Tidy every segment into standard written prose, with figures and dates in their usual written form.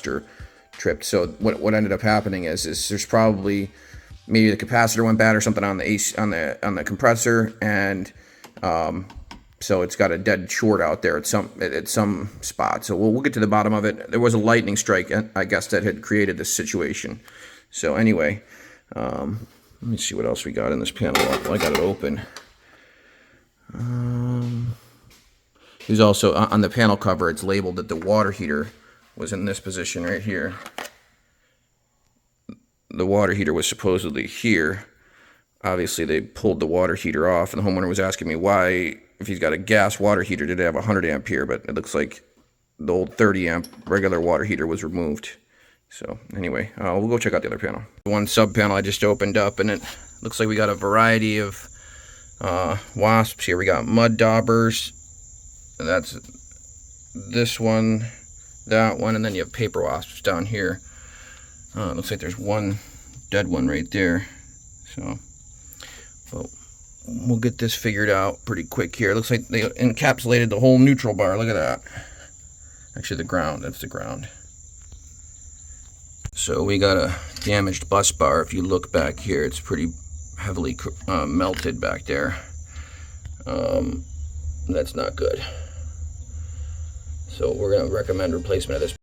capacitor tripped. So what ended up happening is there's probably maybe the capacitor went bad or something on the AC, on the compressor, and so it's got a dead short out there at some spot. So we'll get to the bottom of it. There was a lightning strike, I guess, that had created this situation. So anyway, let me see what else we got in this panel. Well, I got it open. There's also on the panel cover, it's labeled that the water heater was in this position right here. The water heater was supposedly here. Obviously, they pulled the water heater off, and the homeowner was asking me why, if he's got a gas water heater, did it have 100 amp here? But it looks like the old 30 amp regular water heater was removed. So anyway, we'll go check out the other panel. One sub panel I just opened up, and it looks like we got a variety of wasps here. We got mud daubers. That's this one, that one, and then you have paper wasps down here. It looks like there's one dead one right there. So, well, we'll get this figured out pretty quick here. It looks like they encapsulated the whole neutral bar. Look at that. Actually, the ground. That's the ground. So we got a damaged bus bar. If you look back here, it's pretty heavily melted back there. That's not good. So we're going to recommend replacement of this.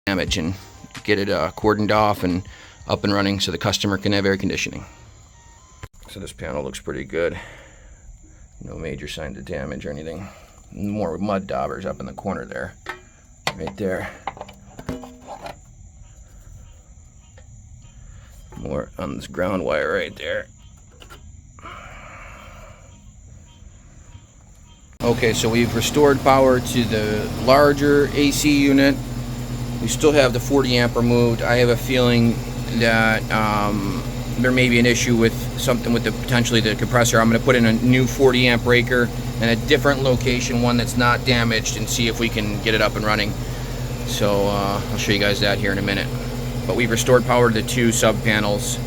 Damage and get it cordoned off and up and running so the customer can have air conditioning. So this panel looks pretty good. No major signs of damage or anything. More mud daubers up in the corner there. Right there. More on this ground wire right there. Okay, so we've restored power to the larger AC unit. We still have the 40 amp removed. I have a feeling that there may be an issue with something with potentially the compressor. I'm going to put in a new 40 amp breaker in a different location, one that's not damaged, and see if we can get it up and running. So I'll show you guys that here in a minute. But we've restored power to the two sub panels,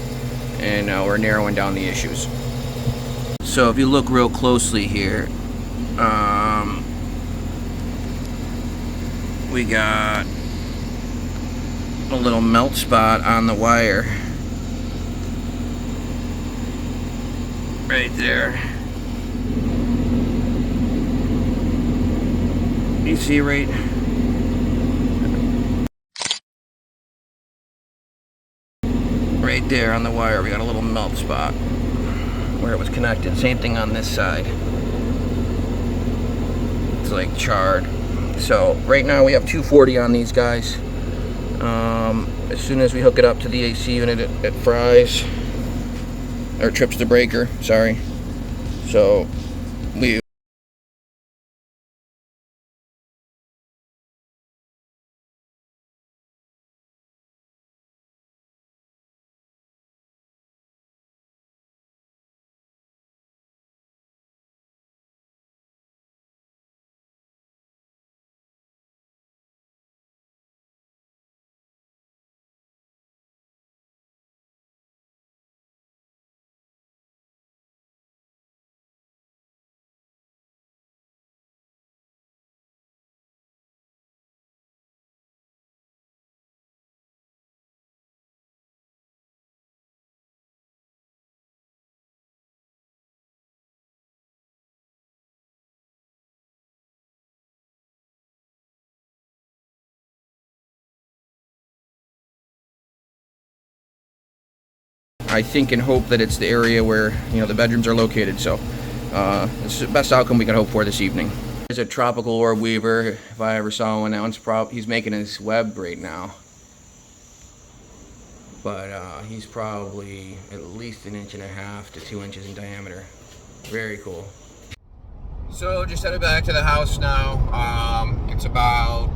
and we're narrowing down the issues. So if you look real closely here, we got a little melt spot on the wire right there. You see right there on the wire, we got a little melt spot where it was connected. Same thing on this side. It's like charred. So right now we have 240 on these guys. As soon as we hook it up to the AC unit, it fries, or trips the breaker, sorry. So we I think and hope that it's the area where, you know, the bedrooms are located. So this is the best outcome we can hope for this evening. There's a tropical orb weaver, if I ever saw one. That one's he's making his web right now. But he's probably at least 1.5 to 2 inches in diameter. Very cool. So just headed back to the house now. It's about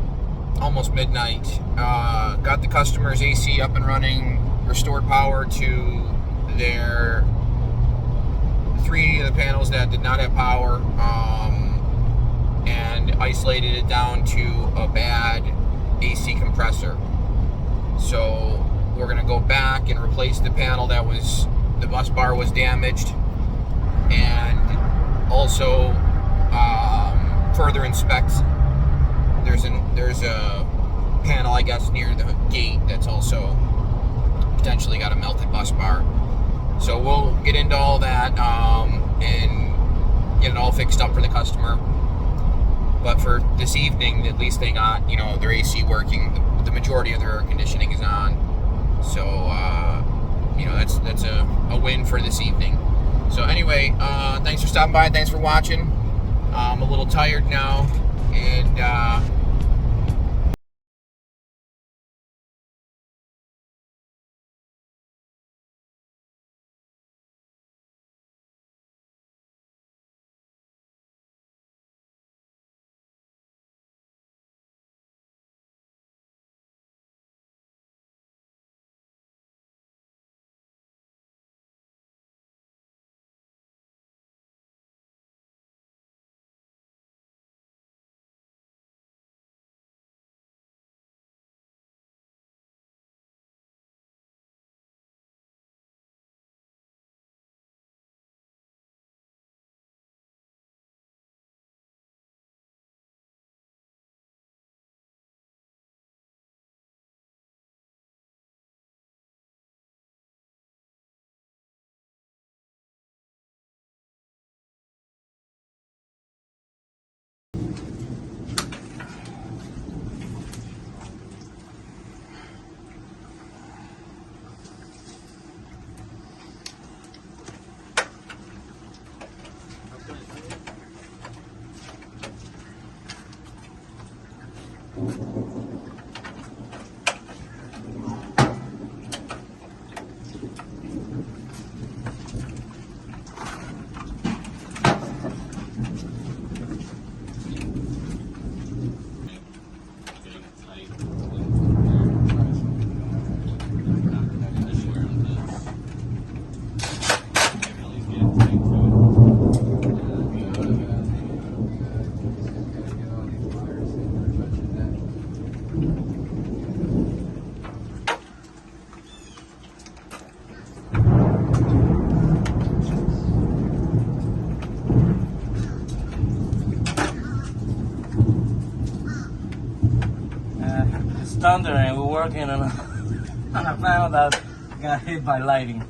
almost midnight. Got the customer's AC up and running, restored power to their 3 of the panels that did not have power, and isolated it down to a bad AC compressor. So we're gonna go back and replace the panel that was, the bus bar was damaged, and also further inspect. There's a panel, I guess, near the gate that's also potentially got a melted bus bar. So we'll get into all that and get it all fixed up for the customer. But for this evening, at least they got, you know, their AC working. The majority of their air conditioning is on. So you know, that's a win for this evening. So anyway, thanks for stopping by. Thanks for watching. I'm a little tired now, and thunder, and we're working on a panel that got hit by lightning.